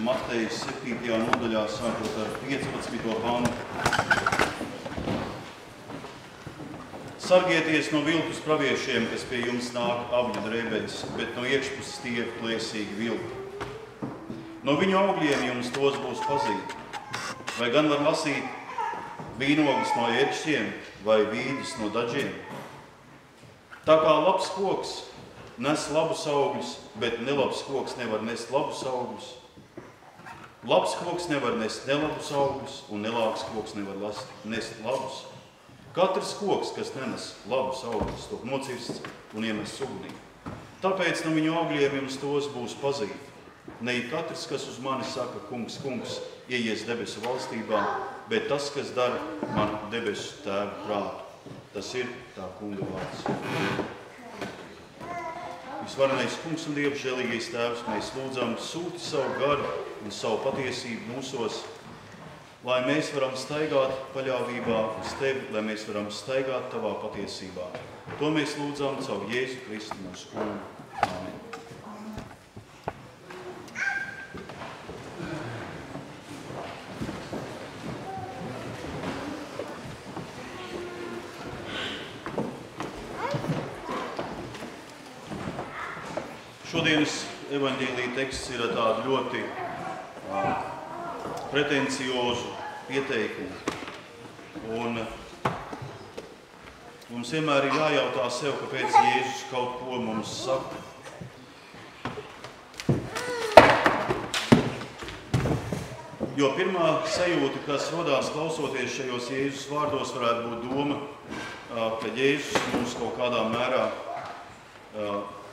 Mateja 7. nodaļā, sākot ar 15. pantu. Sargieties no viltus praviešiem, kas pie jums nāk avļu drēbeļus, bet no iekšpuses tie plēsīgi vilki. No viņu augļiem jums tos būs pazīt. Vai gan var lasīt vīnogas no ērkšķiem vai vīģis no dažiem? Tā kā labs koks nes labus augļus, bet nelabs koks nevar nest labus augļus. Labs koks nevar nest nelabus augļus, un nelāks koks nevar nest labus. Katrs koks, kas nenes labus augļus, tiek nocirsts un iemests ugunī. Tāpēc no viņu augļiem jums tos būs pazīt. Ne ik katrs, kas uz mani saka, kungs, kungs, ieies debesu valstībā, bet tas, kas dara man debesu tēva prātu. Tas ir tā kunga vārds. Visvarenais kungs un Dievs, žēlīgais tēvs, mēs lūdzam, sūti savu garu un savu patiesību mūsos, lai mēs varam staigāt paļāvībā uz tevi, lai mēs varam staigāt tavā patiesībā. To mēs lūdzam caur Jēzu Kristu mūsu kungu. Amen. Šodienas evaņģēlija teksts ir tādu ļoti pretenciozu pieteikumu. Un mums vienmēr ir jājautā sev, kāpēc Jēzus kaut ko mums saka. Jo pirmā sajūta, kas rodās klausoties šajos Jēzus vārdos, varētu būt doma, ka Jēzus mums kaut kādā mērā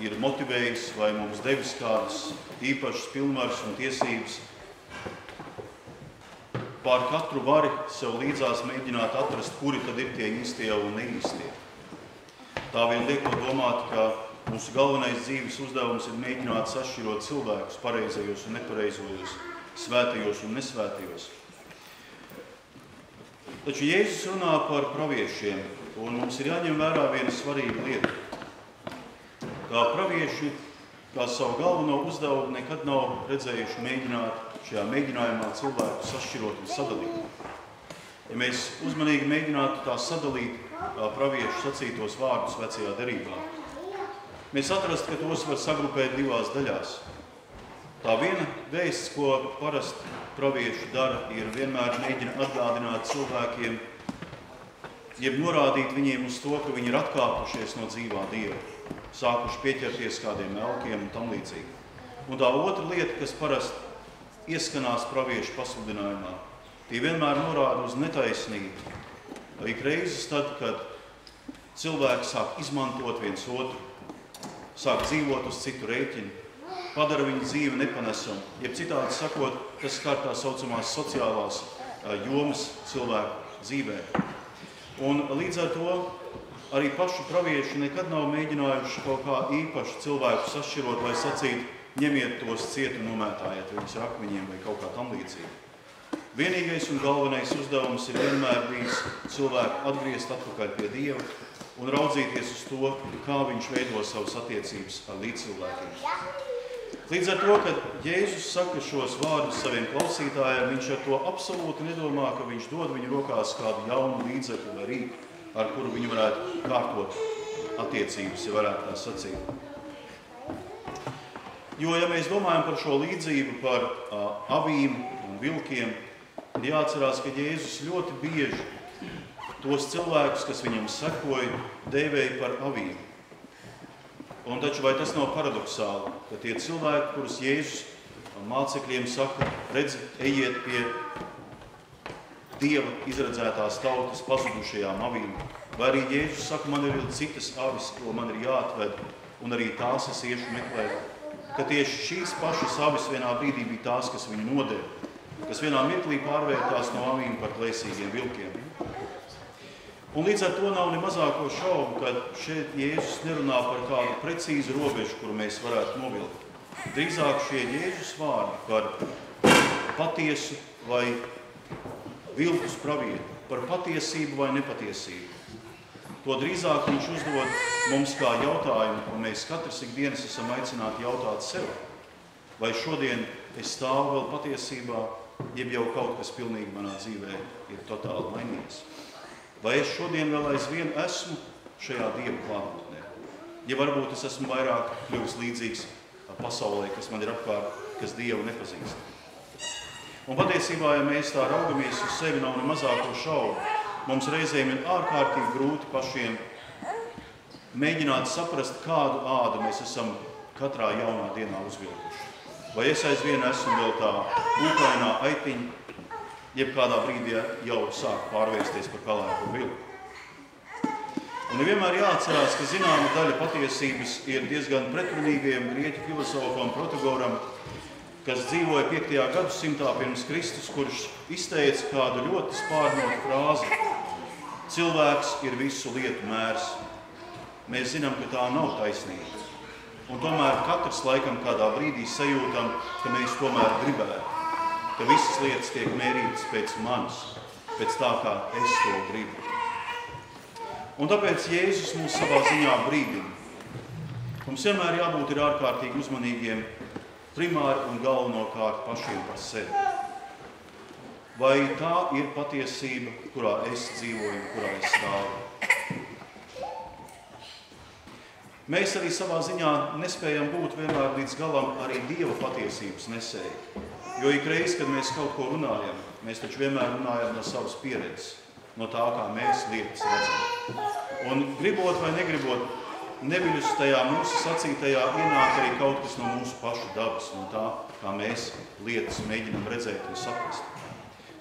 ir motivējis vai mums devis kādas īpašas pilnvaras un tiesības pār katru vari sev līdzās mēģināt atrast, kuri tad ir tie īstie un neīstie. Tā vien liekot domāt, ka mūsu galvenais dzīves uzdevums ir mēģināt sašķirot cilvēkus pareizajos un nepareizajos, svētajos un nesvētajos. Taču Jēzus runā par praviešiem, un mums ir jāņem vērā viena svarīga lieta. Kā pravieši, kā savu galveno uzdevumu nekad nav redzējuši mēģināt šajā mēģinājumā cilvēku sašķirot un sadalīt. Ja mēs uzmanīgi mēģinātu tā sadalīt praviešu sacītos vārdus vecajā derībā, mēs atrastu, ka tos var sagrupēt divās daļās. Tā viena vēsts, ko parasti pravieši dara, ir vienmēr mēģina atgādināt cilvēkiem, jeb norādīt viņiem uz to, ka viņi ir atkāpušies no dzīvā Dieva, sākuši pieķerties kādiem elkiem un tam līdzīgi. Un tā otra lieta, kas parasti ieskanās praviešu pasludinājumā, tie vienmēr norāda uz netaisnību. Ik reizes tad, kad cilvēki sāk izmantot viens otru, sāk dzīvot uz citu rēķinu, padara viņu dzīvi nepanesamu, jeb citādi sakot, tas skar tā saucamās sociālās jomas cilvēku dzīvē. Un līdz ar to arī paši pravieši nekad nav mēģinājuši kaut kā īpaši cilvēku sašķirot, lai sacītu, ņemiet tos ciet un nomētājiet viņus ar akmeņiem vai kaut kā tam līdzīgi. Vienīgais un galvenais uzdevums ir vienmēr bijis cilvēku atgriezt atpakaļ pie Dieva un raudzīties uz to, kā viņš veido savas attiecības ar līdzcilvēkiem. Līdz ar to, kad Jēzus saka šos vārdus saviem klausītājiem, viņš ar to absolūti nedomā, ka viņš dod viņu rokās kādu jaunu līdzekli vai rīku, ar kuru viņi varētu kārtot attiecības, ja varētu tā sacīt. Jo, ja mēs domājam par šo līdzību par avīm un vilkiem, tad jāatcerās, ka Jēzus ļoti bieži tos cilvēkus, kas viņam sekoja, dēvēja par avīm. Un taču vai tas nav paradoksāli, ka tie cilvēki, kurus Jēzus mācekļiem saka, redzi, ejiet pie Dieva izredzētās tautas pazudušajām avīm, vai arī Jēzus saka, man ir citas avis, ko man ir jāatved, un arī tās es iešu meklēt, ka tieši šīs pašas avis vienā brīdī bija tās, kas viņu nodeva, kas vienā mirklī pārvērtās no avīm par plēsīgiem vilkiem. Un līdz ar to nav ne mazāko šaubu, ka šeit Jēzus nerunā par kādu precīzu robežu, kuru mēs varētu novilkt. Drīzāk šie Jēzus vārdi par patiesu vai viltus pravietu, par patiesību vai nepatiesību. To drīzāk viņš uzdod mums kā jautājumu, ko mēs katrs ikdienas esam aicināti jautāt sev. vai šodien es stāvu vēl patiesībā, jeb jau kaut kas pilnīgi manā dzīvē ir totāli mainījies. Vai es šodien vēl aizvien esmu šajā Dieva klātbūtnē? Ja varbūt es esmu vairāk kļuvis līdzīgs pasaulē, kas man ir apkārt, kas Dievu nepazīst. Un patiesībā, ja mēs tā raugamies uz sevi, nav ne mazāko šaubu, mums reizēm ir ārkārtīgi grūti pašiem mēģināt saprast, kādu ādu mēs esam katrā jaunā dienā uzvilkuši. Vai es aizvien esmu vēl tā ūkainā aitiņa, jeb kādā brīdī jau sāk pārvērsties par pelēku vilku. Un vienmēr jāatcerās, ka zināma daļa patiesības ir diezgan pretrunīgajam grieķu filozofam Protagoram, kas dzīvoja 5. gadsimtā pirms Kristus, kurš izteica kādu ļoti spārnotu frāzi: cilvēks ir visu lietu mērs. Mēs zinām, ka tā nav taisnība. Un tomēr katrs laikam kādā brīdī sajūtam, ka mēs tomēr gribētu, ka visas lietas tiek mērītas pēc manis, pēc tā, kā es to gribu. Un tāpēc Jēzus mūs savā ziņā brīdina. Mums vienmēr jābūt ir ārkārtīgi uzmanīgiem, primāri un galvenokārt pašiem par sevi. Vai tā ir patiesība, kurā es dzīvoju un kurā es stāvu? Mēs arī savā ziņā nespējam būt vienmēr līdz galam arī Dieva patiesības nesēji. Jo ikreiz, kad mēs kaut ko runājam, mēs taču vienmēr runājam no savas pieredzes, no tā, kā mēs lietas redzam. Un gribot vai negribot, neviļus tajā mūsu sacītajā ienāk arī kaut kas no mūsu pašu dabas, no tā, kā mēs lietas mēģinam redzēt un saprast.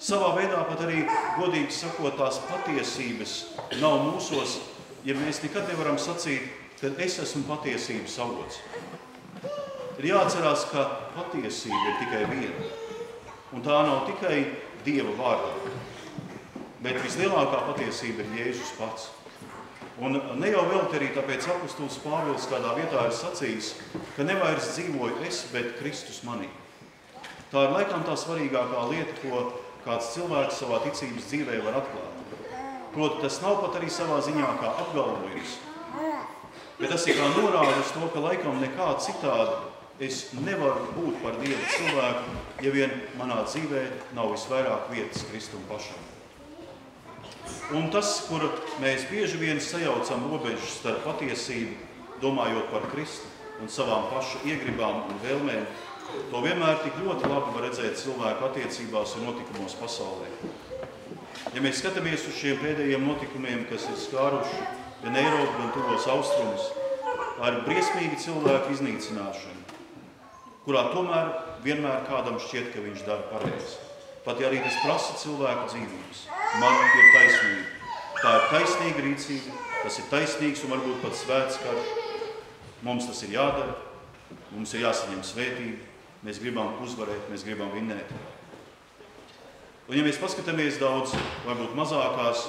Savā veidā pat arī, godīgi sakot, tās patiesības nav mūsos, ja mēs nekad nevaram sacīt, ka es esmu patiesības avots. Ir jāatcerās, ka patiesība ir tikai viena. Un tā nav tikai Dieva vārdā, bet vislielākā patiesība ir Jēzus pats. Un ne jau velti arī tāpēc apostols Pāvils kādā vietā ir sacījis, ka nevairs dzīvoju es, bet Kristus manī. Tā ir laikam tā svarīgākā lieta, ko kāds cilvēks savā ticības dzīvē var atklāt. Proti, tas nav pat arī savā ziņā kā apgalvojums, bet tas ir kā norāde uz to, ka laikam nekā citādi es nevaru būt par Dievu cilvēku, ja vien manā dzīvē nav visvairāk vietas Kristum pašam. Un tas, kur mēs bieži vien sajaucam robežas starp patiesību, domājot par Kristu un savām pašu iegribām un vēlmēm, to vienmēr tik ļoti labi var redzēt cilvēku attiecībās un notikumos pasaulē. Ja mēs skatāmies uz šiem pēdējiem notikumiem, kas ir skāruši gan Eiropu, gan tuvos austrumus, tā ir briesmīga cilvēku iznīcināšana, kurā tomēr vienmēr kādam šķiet, ka viņš dara pareizi. Pat ja arī tas prasa cilvēku dzīvības. Man ir taisnība. Tā ir taisnīga rīcība, tas ir taisnīgs un varbūt pat svēts karš. Mums tas ir jādara, mums ir jāsaņem svētība, mēs gribam uzvarēt, mēs gribam vinnēt. Un ja mēs paskatāmies daudz, varbūt mazākās,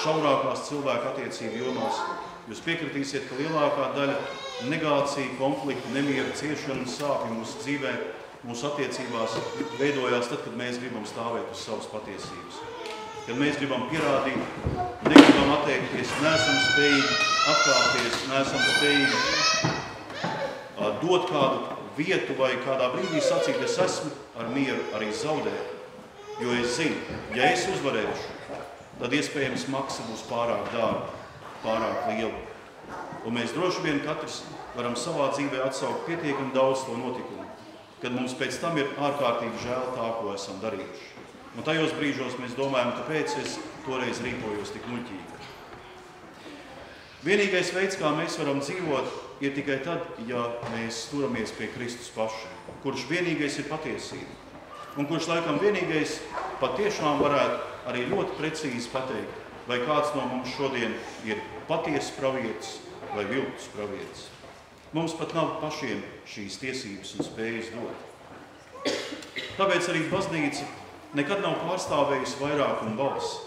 šaurākās cilvēku attiecību jomās, jūs piekritīsiet, ka lielākā daļa negācija, konfliktu, nemieru, ciešanu, sāpju mūsu dzīvē, mūsu attiecībās veidojās tad, kad mēs gribam stāvēt uz savas patiesības. Kad mēs gribam pierādīt, negribam atteikties, neesam spējīgi atkāpties, neesam spējīgi dot kādu vietu vai kādā brīdī sacīt, es esmu ar mieru arī zaudēt. Jo es zinu, ja es uzvarēšu, tad iespējams maksa būs pārāk dārga, pārāk liela. Un mēs droši vien katrs varam savā dzīvē atsaukt pietiekami daudz to notikumu, kad mums pēc tam ir ārkārtīgi žēl tā, ko esam darījuši. Un tajos brīžos mēs domājam, kāpēc es toreiz rīkojos tik muļķīgi. Vienīgais veids, kā mēs varam dzīvot, ir tikai tad, ja mēs turamies pie Kristus paša, kurš vienīgais ir patiesība. Un kurš laikam vienīgais patiešām varētu arī ļoti precīzi pateikt, vai kāds no mums šodien ir patiesas pravietis vai viltus pravietis. Mums pat nav pašiem šīs tiesības un spējas dot. Tāpēc arī baznīca nekad nav pārstāvējusi vairākumu balsi.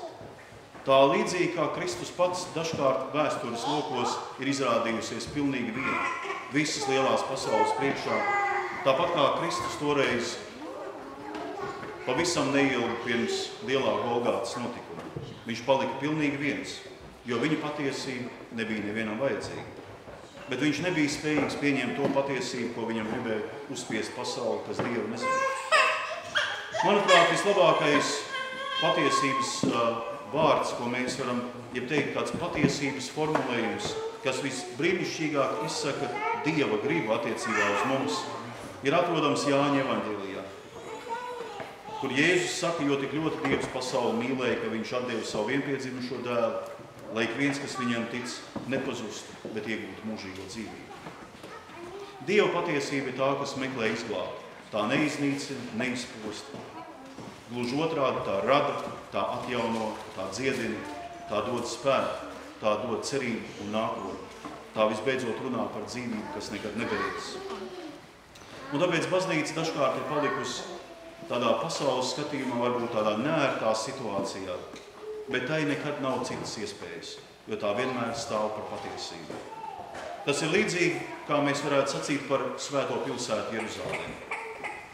Tā līdzīgi kā Kristus pats dažkārt vēstures lokos ir izrādījusies pilnīgi viena, visas lielās pasaules priekšā, tāpat kā Kristus toreiz pavisam neilgi pirms lielā Golgātas notikuma. Viņš palika pilnīgi viens, jo viņa patiesība nebija nevienam vajadzīga. bet viņš nebija spējīgs pieņemt to patiesību, ko viņam gribēja uzspiest pasauli, kas Dievu nezina. Manuprāt, vislabākais patiesības vārds, ko mēs varam, teikt, kāds patiesības formulējums, kas visbrīnišķīgāk izsaka Dieva gribu attiecībā uz mums, ir atrodams Jāņa evaņģēlijā, kur Jēzus saka, jo tik ļoti Dievs pasauli mīlēja, ka viņš atdeva savu vienpiedzimušo dēlu, lai ik viens, kas viņam tic, nepazustu, bet iegūtu mūžīgo dzīvību. Dieva patiesība ir tā, kas meklē izglābt. Tā neiznīcina, neizposta. Gluži otrādi, tā rada, tā atjauno, tā dziedina, tā dod spēku, tā dod cerību un nākotni. Tā visbeidzot runā par dzīvību, kas nekad nebeidzas. Un tāpēc baznīca dažkārt ir palikusi tādā pasaules skatījumā, varbūt tādā neērtā situācijā, bet tai nekad nav citas iespējas, jo tā vienmēr stāv par patiesību. Tas ir līdzīgi, kā mēs varētu sacīt par svēto pilsētu Jeruzalemi.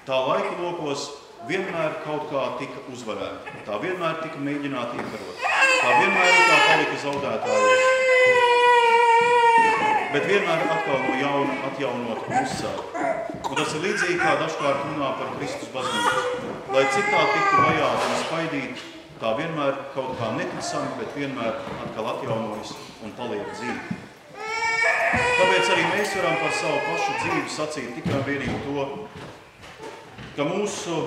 Tā laika lokos vienmēr kaut kā tika uzvarēta, tā vienmēr tika mēģināta iekarot, tā vienmēr tā palika zaudētājos, bet vienmēr atkal no jauna atjaunot un uzcelt. Un tas ir līdzīgi, kā dažkārt runā par Kristus baznīcu. Lai cik tā tiktu vajāta un spaidīta, tā vienmēr kaut kā neticami, bet vienmēr atkal atjaunojas un paliek dzīve. Tāpēc arī mēs varam par savu pašu dzīvi sacīt tikai vienīgi to, ka mūsu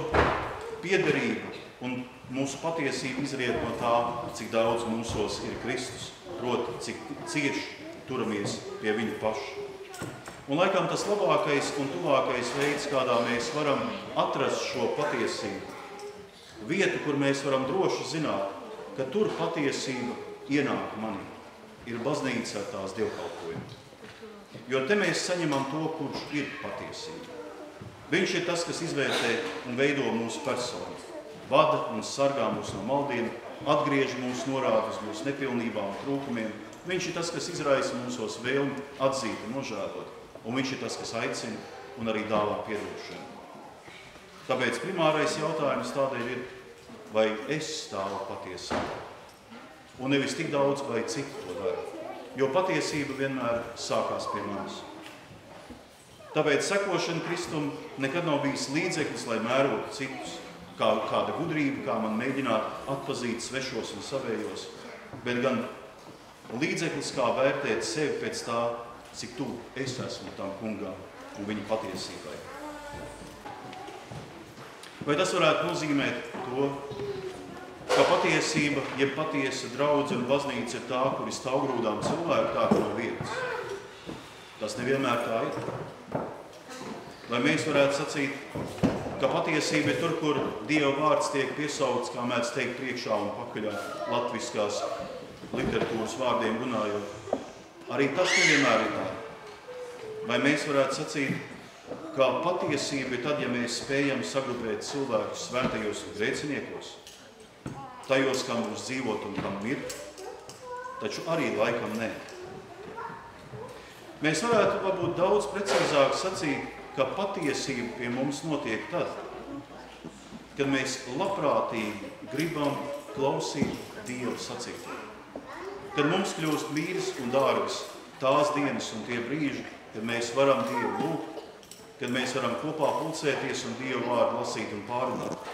piederība un mūsu patiesība izriet no tā, cik daudz mūsos ir Kristus, proti, cik cieši turamies pie viņa paša. Un laikam tas labākais un tuvākais veids, kādā mēs varam atrast šo patiesību, vietu, kur mēs varam droši zināt, ka tur patiesība ienāk manī, ir baznīca ar tās dievkalpojumu. Jo te mēs saņemam to, kurš ir patiesība. Viņš ir tas, kas izvērtē un veido mūsu personu, vada un sargā mūs no maldiem, atgriež mūsu norādes, mūsu nepilnībām un trūkumiem. Viņš ir tas, kas izraisa mūsos vēlmi atzīt un nožēlot, un viņš ir tas, kas aicina un arī dāvā piedošanu. Tāpēc primārais jautājums tādēļ ir, vai es stāvu patiesībā, un nevis tik daudz, vai citi to dara, jo patiesība vienmēr sākās pie manis. Tāpēc sekošana Kristum nekad nav bijis līdzeklis, lai mērotu citus, kāda gudrība, kā man mēģināt atpazīt svešos un savējos, bet gan līdzeklis, kā vērtēt sevi pēc tā, cik tuvu es esmu tam kungam un viņa patiesībai. Vai tas varētu nozīmēt to, ka patiesība, jeb patiesa draudze un baznīca ir tā, kur ir stāvgrūdām cilvēku, tā no vietas? Tas nevienmēr tā ir. Vai mēs varētu sacīt, ka patiesība ir tur, kur Dieva vārds tiek piesaukts, kā mēdz teikt, priekšā un pakaļā latviskās literatūras vārdiem runājot. Arī tas nevienmēr ir tā. Vai mēs varētu sacīt, ka patiesība ir tad, ja mēs spējam sagrupēt cilvēkus svētajos un grēciniekos, tajos, kam būs dzīvot un kam mirt, taču arī laikam nē. Mēs varētu varbūt daudz precīzāk sacīt, ka patiesība pie mums notiek tad, kad mēs labprātīgi gribam klausīt Dievu sacīto. Kad mums kļūst mīļas un dārgas tās dienas un tie brīži, kad mēs varam Dievu lūgt, kad mēs varam kopā pulcēties un Dievu vārdu lasīt un pārunāt.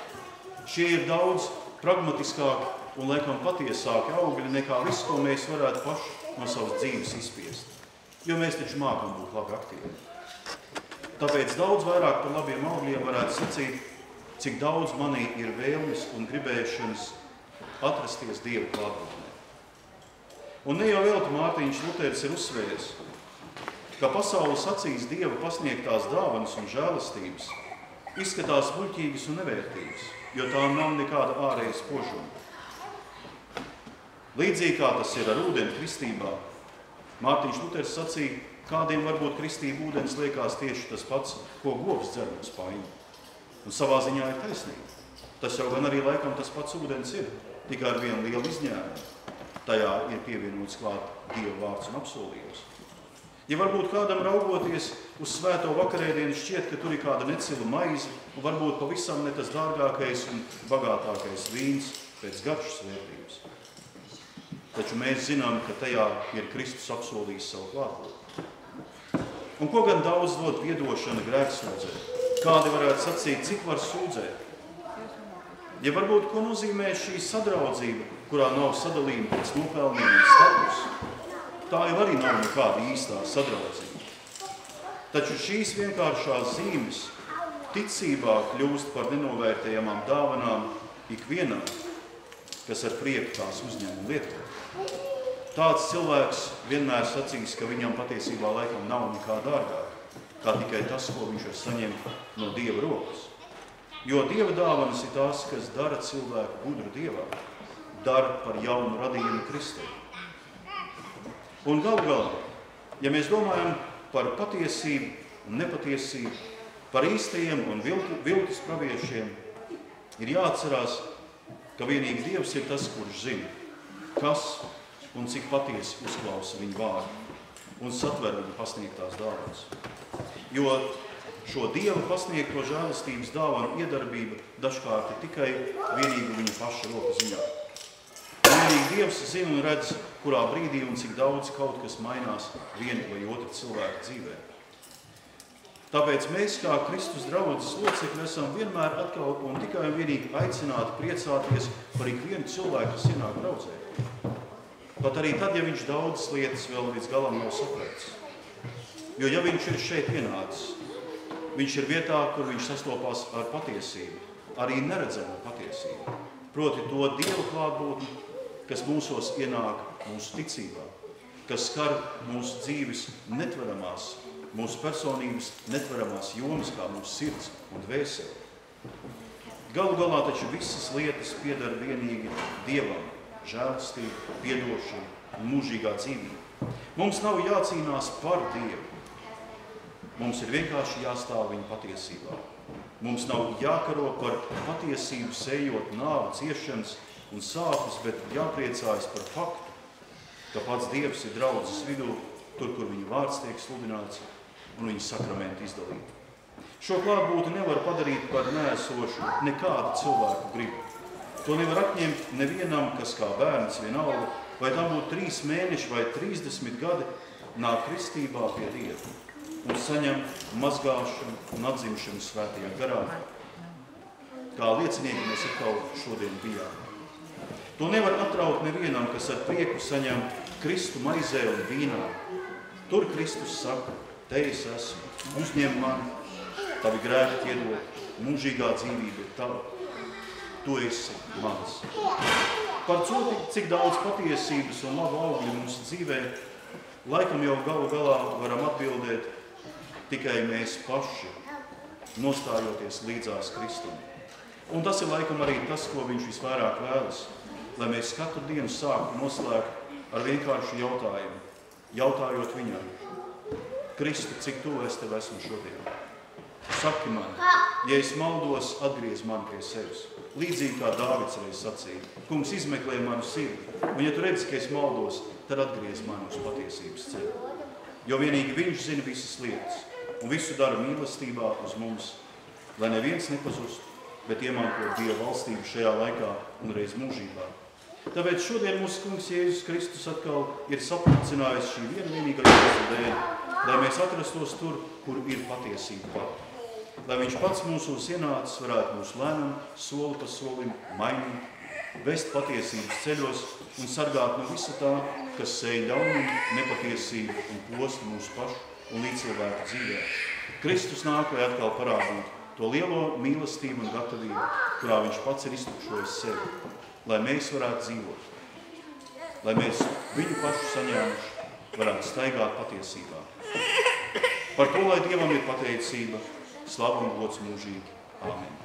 Šie ir daudz pragmatiskāki un laikam patiesāki augļi nekā viss, ko mēs varētu paši no savas dzīves izspiest. Jo mēs taču mākam būt labi aktīvi. Tāpēc daudz vairāk par labiem augļiem varētu sacīt, cik daudz manī ir vēlmes un gribēšanas atrasties Dieva klātbūtnē. Un ne jau velti Mārtiņš Luteris ir uzsvērs, ka pasaules acīs Dieva pasniegtās dāvanas un žēlastības izskatās muļķīgas un nevērtīgas, jo tām nav nekāda ārēja spožuma. Līdzīgi kā tas ir ar ūdeni kristībā, Mārtiņš Luteris sacīja, kādiem varbūt kristība ūdens liekas tieši tas pats, ko govs dzer uz paņu. Un savā ziņā ir taisnība. Tas jau gan arī laikam tas pats ūdens ir, tikai ar vienu lielu izņēmumu. Tajā ir pievienots klāt Dieva vārds un apsolījums. Ja varbūt kādam raugoties uz svēto vakarēdienu šķiet, ka tur ir kāda necila maize, un varbūt pavisam ne tas dārgākais un bagātākais vīns pēc garšas vērtības. Taču mēs zinām, ka tajā ir Kristus apsolījis savu klātbūtni. Un ko gan daudz dod piedošana grēksūdzē? Kādi varētu sacīt, cik var sūdzēt? Ja varbūt, ko nozīmē šī sadraudzība, kurā nav sadalījuma pēc nopelniem un status, tā jau arī nav nekāda īstā sadraudzība. Taču šīs vienkāršās zīmes ticībā kļūst par nenovērtējamām dāvanām ikvienam, kas ar prieku tās uzņem un lieto. Tāds cilvēks vienmēr sacīs, ka viņam patiesībā laikam nav nekā dārgāk, kā tikai tas, ko viņš var saņemt no Dieva rokas. Jo Dieva dāvanas ir tās, kas dara cilvēku gudru Dievā, dara par jaunu radījumu Kristē. Un galu galā, ja mēs domājam par patiesību un nepatiesību, par īstajiem un viltus praviešiem, ir jāatcerās, ka vienīgi Dievs ir tas, kurš zina, kas un cik patiesi uzklausa viņu vārdu un satver viņu pasniegtās dāvanas. Jo šo Dieva pasniegto žēlastības dāvanu iedarbība dažkārt ir tikai vienīgi viņa paša roka ziņā. Vienīgi Dievs zina un redz, kurā brīdī un cik daudz kaut kas mainās viena vai otra cilvēka dzīvē. Tāpēc mēs, kā Kristus draudzes locekļi, esam vienmēr atkal un tikai un vienīgi aicināti priecāties par ikvienu cilvēku, kas ienāk draudzē. Pat arī tad, ja viņš daudzas lietas vēl līdz galam nav sapratis. Jo ja viņš ir šeit ienācis, viņš ir vietā, kur viņš sastopās ar patiesību, arī neredzamu patiesību. Proti to Dieva klātbūtni, kas mūsos ienāk mūsu ticībā, kas skar mūsu dzīves netveramās, mūsu personības netveramās jomas, kā mūsu sirds un dvēseli. Galu galā taču visas lietas pieder vienīgi Dievam, žēlastība, piedošana un mūžīgā dzīvība. Mums nav jācīnās par Dievu. Mums ir vienkārši jāstāv viņa patiesībā. Mums nav jākaro par patiesību, sējot nāvi, ciešanas un sāpes, bet jāpriecājas par faktu, ka pats Dievs ir draudzes vidū, tur, kur viņa vārds tiek sludināts un viņa sakramenti izdalīti. Šo klātbūtni nevar padarīt par neesošu nekādu cilvēku gribu. To nevar atņemt nevienam, kas kā bērns vienalga, vai tam būtu 3 mēneši vai 30 gadi, nāk kristībā pie Dieva un saņem mazgāšanu un atzimšanu svētajā garā. Kā liecinieki mēs atkal šodien bijām. To nevar atraut nevienam, kas ar prieku saņem Kristu maizē un vīnā. Tur Kristus saka, te es esmu, uzņem mani, tavi grēki piedod, mūžīgā dzīvība ir tava. Tu esi mans. Par to, cik daudz patiesības un labu augļu mūsu dzīvē, laikam jau galu galā varam atbildēt tikai mēs paši, nostājoties līdzās Kristum. Un tas ir laikam arī tas, ko viņš visvairāk vēlas, lai mēs katru dienu sāktu noslēgt ar vienkāršu jautājumu, jautājot viņam, Kristu, cik tuvu es tev esmu šodien? Saki man, ja es maldos, atgriez mani pie sevis. Līdzīgi kā Dāvids reiz sacīja, kungs izmeklē manu sirdi, un ja tu redzi, ka es maldos, tad atgriez mani uz patiesības ceļu. Jo vienīgi viņš zina visas lietas, un visu dara mīlestībā uz mums, lai neviens nepazustu, bet iemantot Dieva valstību šajā laikā un reiz mūžībā. Tāpēc šodien mūsu kungs Jēzus Kristus atkal ir sapulcinājis šī vienīgā iemesla dēļ, lai mēs atrastos tur, kur ir patiesība pati. Lai viņš pats mūsos ienācis, varētu mūs lēnam, soli pa solim mainīt, vest patiesības ceļos un sargāt no visa tā, kas sēj ļaunumu, nepatiesību un postu mūsu pašu un līdzcilvēku dzīvē. Kristus nāk, lai atkal parādītu to lielo mīlestību un gatavību, kurā viņš pats ir iztukšojis sevi, lai mēs varētu dzīvot, lai mēs viņu pašu saņēmuši varētu staigāt patiesībā. Par to, lai Dievam ir pateicība, slavu un gods mūžīgi. Āmen.